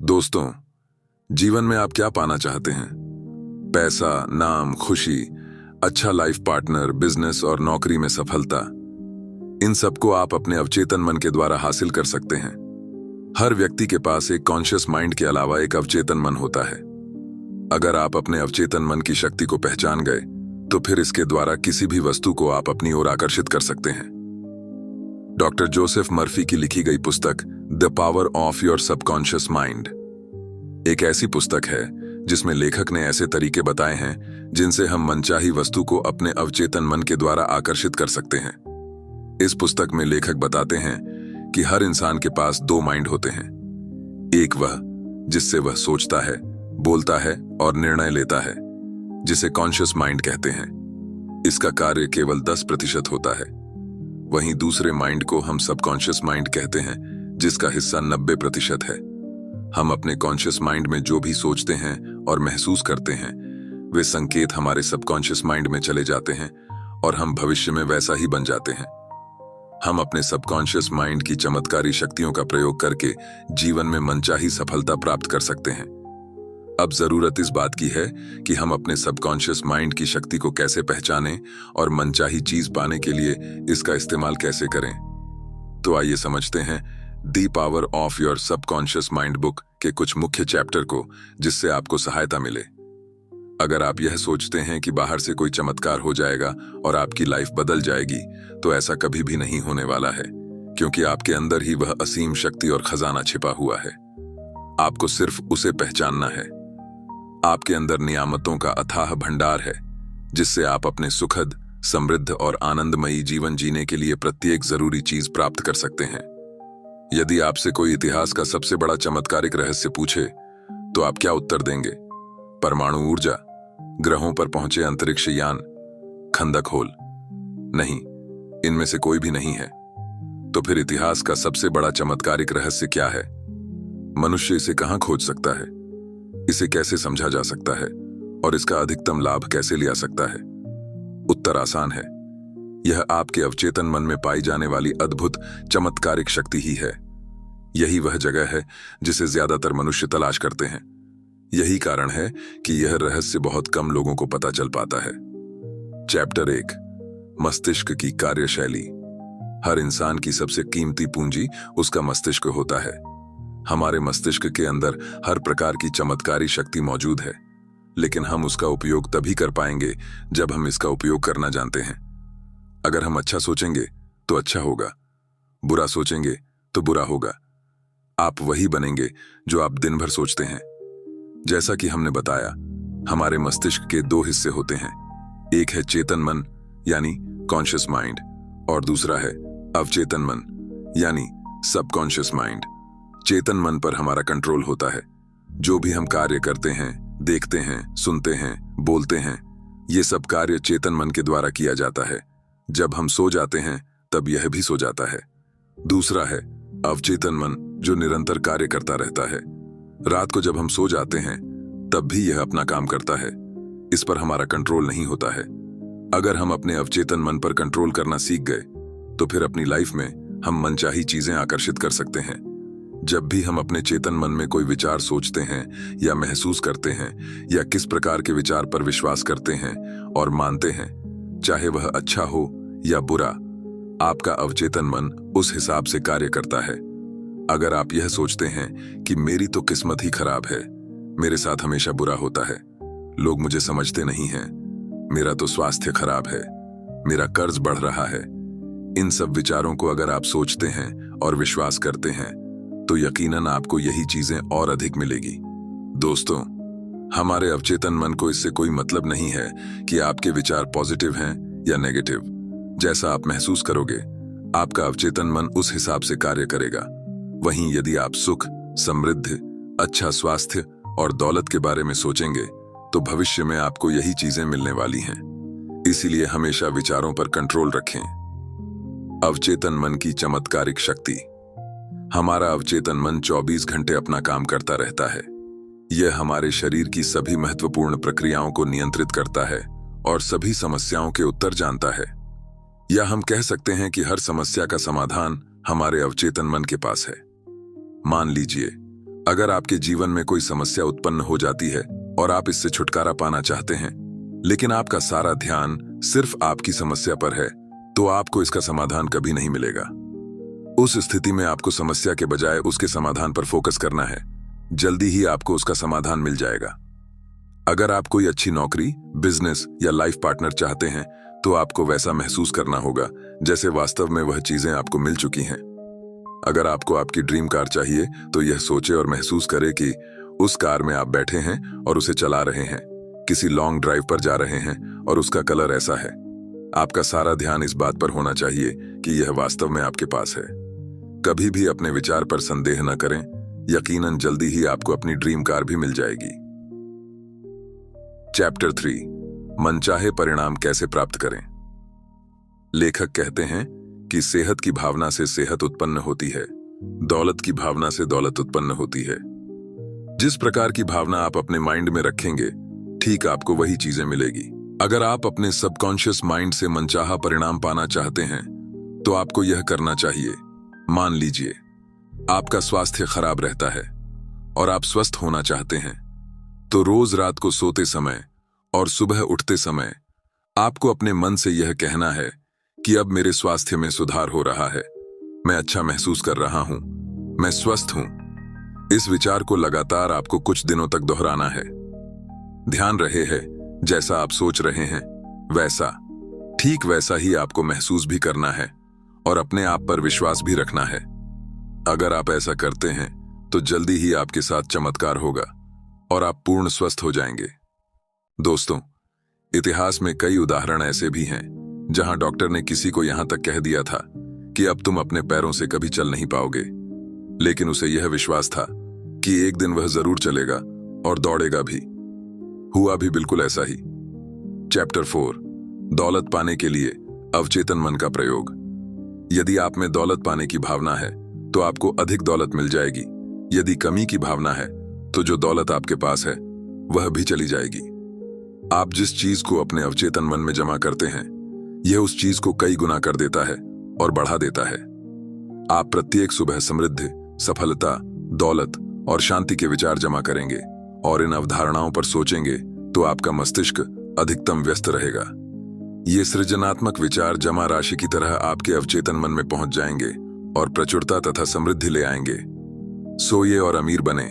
दोस्तों, जीवन में आप क्या पाना चाहते हैं? पैसा, नाम, खुशी, अच्छा लाइफ पार्टनर, बिजनेस और नौकरी में सफलता। इन सबको आप अपने अवचेतन मन के द्वारा हासिल कर सकते हैं। हर व्यक्ति के पास एक कॉन्शियस माइंड के अलावा एक अवचेतन मन होता है। अगर आप अपने अवचेतन मन की शक्ति को पहचान गए, तो फिर इसके द्वारा किसी भी वस्तु को आप अपनी ओर आकर्षित कर सकते हैं। डॉक्टर जोसेफ मर्फी की लिखी गई पुस्तक the power of your subconscious mind एक ऐसी पुस्तक है जिसमें लेखक ने ऐसे तरीके बताए हैं जिनसे हम मनचाही वस्तु को अपने अवचेतन मन के द्वारा आकर्षित कर सकते हैं। इस पुस्तक में लेखक बताते हैं कि हर इंसान के पास दो माइंड होते हैं। एक वह जिससे वह सोचता है, बोलता है और निर्णय लेता है, जिसे कॉन्शियस माइंड कहते हैं। इसका कार्य केवल 10% होता है। वहीं दूसरे माइंड को हम सबकॉन्शियस माइंड कहते हैं, जिसका हिस्सा 90% है। हम अपने कॉन्शियस माइंड में जो भी सोचते हैं और महसूस करते हैं, वे संकेत हमारे सबकॉन्शियस माइंड में चले जाते हैं और हम भविष्य में वैसा ही बन जाते हैं। हम अपने सबकॉन्शियस माइंड की चमत्कारी शक्तियों का प्रयोग करके जीवन में मनचाही सफलता प्राप्त कर सकते हैं। अब जरूरत इस बात की है कि हम अपने सबकॉन्शियस माइंड की शक्ति को कैसे पहचानें और मनचाही चीज पाने के लिए इसका इस्तेमाल कैसे करें। तो आइए समझते हैं the power of your subconscious mind book के कुछ मुख्य चैप्टर को, जिससे आपको सहायता मिले। अगर आप यह सोचते हैं कि बाहर से कोई चमत्कार हो जाएगा और आपकी लाइफ बदल जाएगी, तो ऐसा कभी भी नहीं होने वाला है, क्योंकि आपके अंदर ही वह असीम शक्ति और खजाना छिपा हुआ है। आपको सिर्फ उसे पहचानना है। आपके अंदर नियामतों का अथाह भंडार है, जिससे आप अपने सुखद, समृद्ध और आनंदमयी जीवन जीने के लिए प्रत्येक जरूरी चीज प्राप्त कर सकते हैं। यदि आपसे कोई इतिहास का सबसे बड़ा चमत्कारिक रहस्य पूछे, तो आप क्या उत्तर देंगे? परमाणु ऊर्जा, ग्रहों पर पहुंचे अंतरिक्ष यान, खंदक होल? नहीं, इनमें से कोई भी नहीं है। तो फिर इतिहास का सबसे बड़ा चमत्कारिक रहस्य क्या है? मनुष्य इसे कहां खोज सकता है? इसे कैसे समझा जा सकता है और इसका अधिकतम लाभ कैसे लिया सकता है? उत्तर आसान है। यह आपके अवचेतन मन में पाई जाने वाली अद्भुत चमत्कारिक शक्ति ही है। यही वह जगह है जिसे ज्यादातर मनुष्य तलाश करते हैं। यही कारण है कि यह रहस्य बहुत कम लोगों को पता चल पाता है। चैप्टर 1, मस्तिष्क की कार्यशैली। हर इंसान की सबसे कीमती पूंजी उसका मस्तिष्क होता है। हमारे मस्तिष्क के अंदर हर प्रकार की चमत्कारी शक्ति मौजूद है, लेकिन हम उसका उपयोग तभी कर पाएंगे जब हम इसका उपयोग करना जानते हैं। अगर हम अच्छा सोचेंगे तो अच्छा होगा, बुरा सोचेंगे तो बुरा होगा। आप वही बनेंगे जो आप दिन भर सोचते हैं। जैसा कि हमने बताया, हमारे मस्तिष्क के दो हिस्से होते हैं। एक है चेतन मन यानी कॉन्शियस माइंड, और दूसरा है अवचेतन मन यानी सबकॉन्शियस माइंड। चेतन मन पर हमारा कंट्रोल होता है। जो भी हम कार्य करते हैं, देखते हैं, सुनते हैं, बोलते हैं, ये सब कार्य चेतन मन के द्वारा किया जाता है। जब हम सो जाते हैं, तब यह भी सो जाता है। दूसरा है अवचेतन मन, जो निरंतर कार्य करता रहता है। रात को जब हम सो जाते हैं, तब भी यह अपना काम करता है। इस पर हमारा कंट्रोल नहीं होता है। अगर हम अपने अवचेतन मन पर कंट्रोल करना सीख गए, तो फिर अपनी लाइफ में हम मनचाही चीजें आकर्षित कर सकते हैं। जब भी हम अपने चेतन मन में कोई विचार सोचते हैं या महसूस करते हैं, या किस प्रकार के विचार पर विश्वास करते हैं और मानते हैं, चाहे वह अच्छा हो या बुरा, आपका अवचेतन मन उस हिसाब से कार्य करता है। अगर आप यह सोचते हैं कि मेरी तो किस्मत ही खराब है, मेरे साथ हमेशा बुरा होता है, लोग मुझे समझते नहीं हैं, मेरा तो स्वास्थ्य खराब है, मेरा कर्ज बढ़ रहा है, इन सब विचारों को अगर आप सोचते हैं और विश्वास करते हैं, तो यकीनन आपको यही चीजें और अधिक मिलेगी। दोस्तों, हमारे अवचेतन मन को इससे कोई मतलब नहीं है कि आपके विचार पॉजिटिव हैं या नेगेटिव। जैसा आप महसूस करोगे, आपका अवचेतन मन उस हिसाब से कार्य करेगा। वहीं यदि आप सुख, समृद्धि, अच्छा स्वास्थ्य और दौलत के बारे में सोचेंगे, तो भविष्य में आपको यही चीजें मिलने वाली हैं। इसीलिए हमेशा विचारों पर कंट्रोल रखें। अवचेतन मन की चमत्कारिक शक्ति। हमारा अवचेतन मन 24 घंटे अपना काम करता रहता है। यह हमारे शरीर की सभी महत्वपूर्ण प्रक्रियाओं को नियंत्रित करता है और सभी समस्याओं के उत्तर जानता है। या हम कह सकते हैं कि हर समस्या का समाधान हमारे अवचेतन मन के पास है। मान लीजिए, अगर आपके जीवन में कोई समस्या उत्पन्न हो जाती है और आप इससे छुटकारा पाना चाहते हैं, लेकिन आपका सारा ध्यान सिर्फ आपकी समस्या पर है, तो आपको इसका समाधान कभी नहीं मिलेगा। उस स्थिति में आपको समस्या के बजाय उसके समाधान पर फोकस करना है। जल्दी ही आपको उसका समाधान मिल जाएगा। अगर आप कोई अच्छी नौकरी, बिजनेस या लाइफ पार्टनर चाहते हैं, तो आपको वैसा महसूस करना होगा जैसे वास्तव में वह चीजें आपको मिल चुकी हैं। अगर आपको आपकी ड्रीम कार चाहिए, तो यह सोचे और महसूस करे कि उस कार में आप बैठे हैं और उसे चला रहे हैं, किसी लॉन्ग ड्राइव पर जा रहे हैं और उसका कलर ऐसा है। आपका सारा ध्यान इस बात पर होना चाहिए कि यह वास्तव में आपके पास है। कभी भी अपने विचार पर संदेह न करें, यकीनन जल्दी ही आपको अपनी ड्रीम कार भी मिल जाएगी। चैप्टर 3, मनचाहे परिणाम कैसे प्राप्त करें। लेखक कहते हैं कि सेहत की भावना से सेहत उत्पन्न होती है, दौलत की भावना से दौलत उत्पन्न होती है। जिस प्रकार की भावना आप अपने माइंड में रखेंगे, ठीक आपको वही चीजें मिलेगी। अगर आप अपने सबकॉन्शियस माइंड से मनचाहा परिणाम पाना चाहते हैं, तो आपको यह करना चाहिए। मान लीजिए आपका स्वास्थ्य खराब रहता है और आप स्वस्थ होना चाहते हैं, तो रोज रात को सोते समय और सुबह उठते समय आपको अपने मन से यह कहना है कि अब मेरे स्वास्थ्य में सुधार हो रहा है, मैं अच्छा महसूस कर रहा हूं, मैं स्वस्थ हूं। इस विचार को लगातार आपको कुछ दिनों तक दोहराना है। ध्यान रहे है, जैसा आप सोच रहे हैं वैसा, ठीक वैसा ही आपको महसूस भी करना है और अपने आप पर विश्वास भी रखना है। अगर आप ऐसा करते हैं, तो जल्दी ही आपके साथ चमत्कार होगा और आप पूर्ण स्वस्थ हो जाएंगे। दोस्तों, इतिहास में कई उदाहरण ऐसे भी हैं जहां डॉक्टर ने किसी को यहां तक कह दिया था कि अब तुम अपने पैरों से कभी चल नहीं पाओगे, लेकिन उसे यह विश्वास था कि एक दिन वह जरूर चलेगा और दौड़ेगा भी। हुआ भी बिल्कुल ऐसा ही। चैप्टर 4, दौलत पाने के लिए अवचेतन मन का प्रयोग। यदि आप में दौलत पाने की भावना है, तो आपको अधिक दौलत मिल जाएगी। यदि कमी की भावना है, तो जो दौलत आपके पास है वह भी चली जाएगी। आप जिस चीज को अपने अवचेतन मन में जमा करते हैं, यह उस चीज को कई गुना कर देता है और बढ़ा देता है। आप प्रत्येक सुबह समृद्धि, सफलता, दौलत और शांति के विचार जमा करेंगे और इन अवधारणाओं पर सोचेंगे, तो आपका मस्तिष्क अधिकतम व्यस्त रहेगा। ये सृजनात्मक विचार जमा राशि की तरह आपके अवचेतन मन में पहुंच जाएंगे और प्रचुरता तथा समृद्धि ले आएंगे। सोइए और अमीर बने।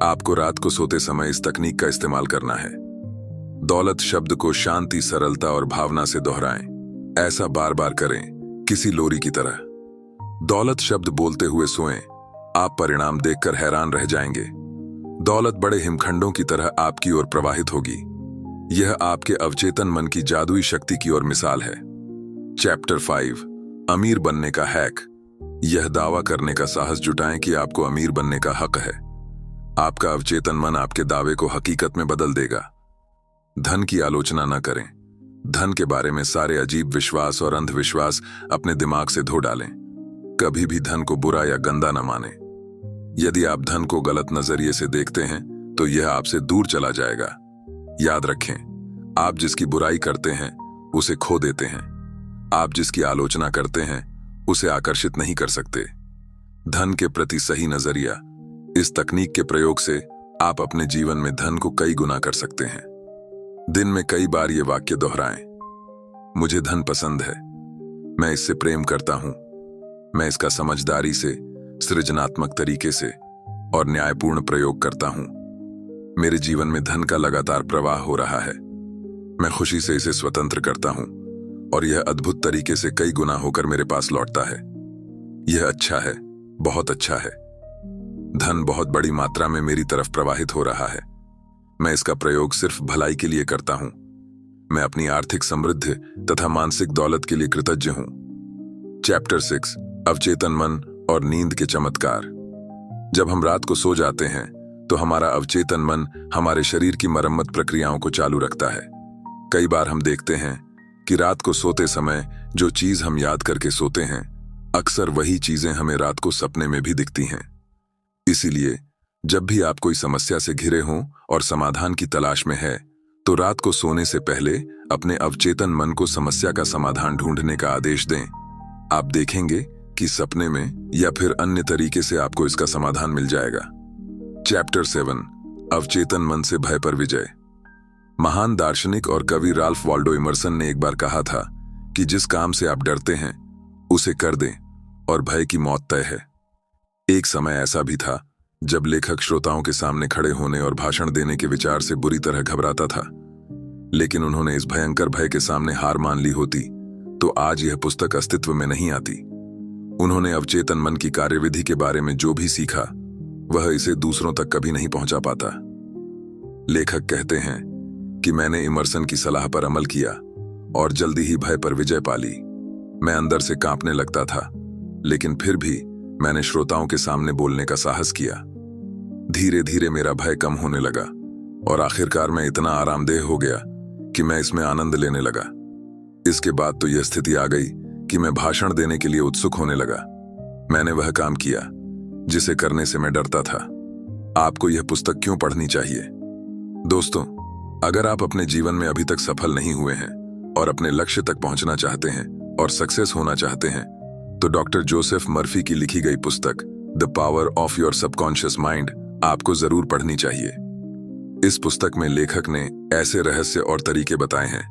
आपको रात को सोते समय इस तकनीक का इस्तेमाल करना है। दौलत शब्द को शांति, सरलता और भावना से दोहराएं। ऐसा बार बार करें, किसी लोरी की तरह। दौलत शब्द बोलते हुए सोएं। आप परिणाम देखकर हैरान रह जाएंगे। दौलत बड़े हिमखंडों की तरह आपकी ओर प्रवाहित होगी। यह आपके अवचेतन मन की जादुई शक्ति की ओर मिसाल है। चैप्टर 5, अमीर बनने का हैक। यह दावा करने का साहस जुटाएं कि आपको अमीर बनने का हक है। आपका अवचेतन मन आपके दावे को हकीकत में बदल देगा। धन की आलोचना न करें। धन के बारे में सारे अजीब विश्वास और अंधविश्वास अपने दिमाग से धो डालें। कभी भी धन को बुरा या गंदा न मानें। यदि आप धन को गलत नजरिए से देखते हैं, तो यह आपसे दूर चला जाएगा। याद रखें, आप जिसकी बुराई करते हैं उसे खो देते हैं। आप जिसकी आलोचना करते हैं उसे आकर्षित नहीं कर सकते। धन के प्रति सही नजरिया। इस तकनीक के प्रयोग से आप अपने जीवन में धन को कई गुना कर सकते हैं। दिन में कई बार ये वाक्य दोहराएं। मुझे धन पसंद है, मैं इससे प्रेम करता हूं, मैं इसका समझदारी से, सृजनात्मक तरीके से और न्यायपूर्ण प्रयोग करता हूं। मेरे जीवन में धन का लगातार प्रवाह हो रहा है। मैं खुशी से इसे स्वतंत्र करता हूं और यह अद्भुत तरीके से कई गुना होकर मेरे पास लौटता है। यह अच्छा है, बहुत अच्छा है। धन बहुत बड़ी मात्रा में मेरी तरफ प्रवाहित हो रहा है। मैं इसका प्रयोग सिर्फ भलाई के लिए करता हूं। मैं अपनी आर्थिक समृद्धि तथा मानसिक दौलत के लिए कृतज्ञ हूं। चैप्टर 6, अवचेतन मन और नींद के चमत्कार। जब हम रात को सो जाते हैं, तो हमारा अवचेतन मन हमारे शरीर की मरम्मत प्रक्रियाओं को चालू रखता है। कई बार हम देखते हैं कि रात को सोते समय जो चीज हम याद करके सोते हैं, अक्सर वही चीजें हमें रात को सपने में भी दिखती हैं। इसीलिए जब भी आप कोई समस्या से घिरे हों और समाधान की तलाश में है, तो रात को सोने से पहले अपने अवचेतन मन को समस्या का समाधान ढूंढने का आदेश दें। आप देखेंगे कि सपने में या फिर अन्य तरीके से आपको इसका समाधान मिल जाएगा। चैप्टर 7 अवचेतन मन से भय पर विजय। महान दार्शनिक और कवि राल्फ वाल्डो इमर्सन ने एक बार कहा था कि जिस काम से आप डरते हैं उसे कर दें और भय की मौत तय है। एक समय ऐसा भी था जब लेखक श्रोताओं के सामने खड़े होने और भाषण देने के विचार से बुरी तरह घबराता था, लेकिन उन्होंने इस भयंकर भय के सामने हार मान ली होती तो आज यह पुस्तक अस्तित्व में नहीं आती। उन्होंने अवचेतन मन की कार्यविधि के बारे में जो भी सीखा वह इसे दूसरों तक कभी नहीं पहुंचा पाता। लेखक कहते हैं कि मैंने इमर्सन की सलाह पर अमल किया और जल्दी ही भय पर विजय पा ली। मैं अंदर से कांपने लगता था, लेकिन फिर भी मैंने श्रोताओं के सामने बोलने का साहस किया। धीरे धीरे मेरा भय कम होने लगा और आखिरकार मैं इतना आरामदेह हो गया कि मैं इसमें आनंद लेने लगा। इसके बाद तो यह स्थिति आ गई कि मैं भाषण देने के लिए उत्सुक होने लगा। मैंने वह काम किया जिसे करने से मैं डरता था। आपको यह पुस्तक क्यों पढ़नी चाहिए? दोस्तों, अगर आप अपने जीवन में अभी तक सफल नहीं हुए हैं और अपने लक्ष्य तक पहुंचना चाहते हैं और सक्सेस होना चाहते हैं तो डॉक्टर जोसेफ मर्फी की लिखी गई पुस्तक the power of your subconscious mind आपको जरूर पढ़नी चाहिए। इस पुस्तक में लेखक ने ऐसे रहस्य और तरीके बताए हैं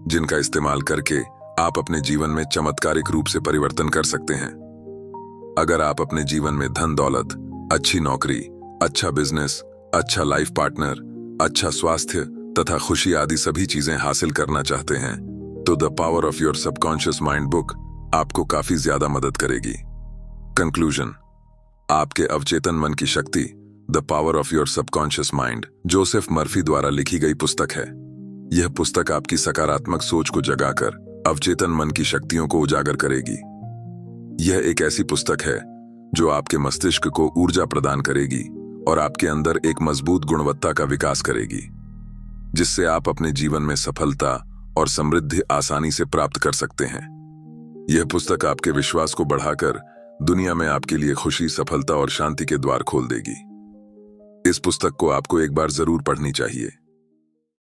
जिनका इस्तेमाल करके आप अपने जीवन में चमत्कारिक रूप से परिवर्तन कर सकते हैं। अगर आप अपने जीवन में धन दौलत, अच्छी नौकरी, अच्छा बिजनेस, अच्छा लाइफ पार्टनर, अच्छा स्वास्थ्य तथा खुशी आदि सभी चीजें हासिल करना चाहते हैं तो the power of your subconscious mind book आपको काफी ज्यादा मदद करेगी। कंक्लूजन, आपके अवचेतन मन की शक्ति the power of your subconscious mind Joseph Murphy द्वारा लिखी गई पुस्तक है। यह पुस्तक आपकी सकारात्मक सोच को जगाकर अवचेतन मन की शक्तियों को उजागर करेगी। यह एक ऐसी पुस्तक है जो आपके मस्तिष्क को ऊर्जा प्रदान करेगी और आपके अंदर एक मजबूत गुणवत्ता का विकास करेगी, जिससे आप अपने जीवन में सफलता और समृद्धि आसानी से प्राप्त कर सकते हैं। यह पुस्तक आपके विश्वास को बढ़ाकर दुनिया में आपके लिए खुशी, सफलता और शांति के द्वार खोल देगी। इस पुस्तक को आपको एक बार जरूर पढ़नी चाहिए।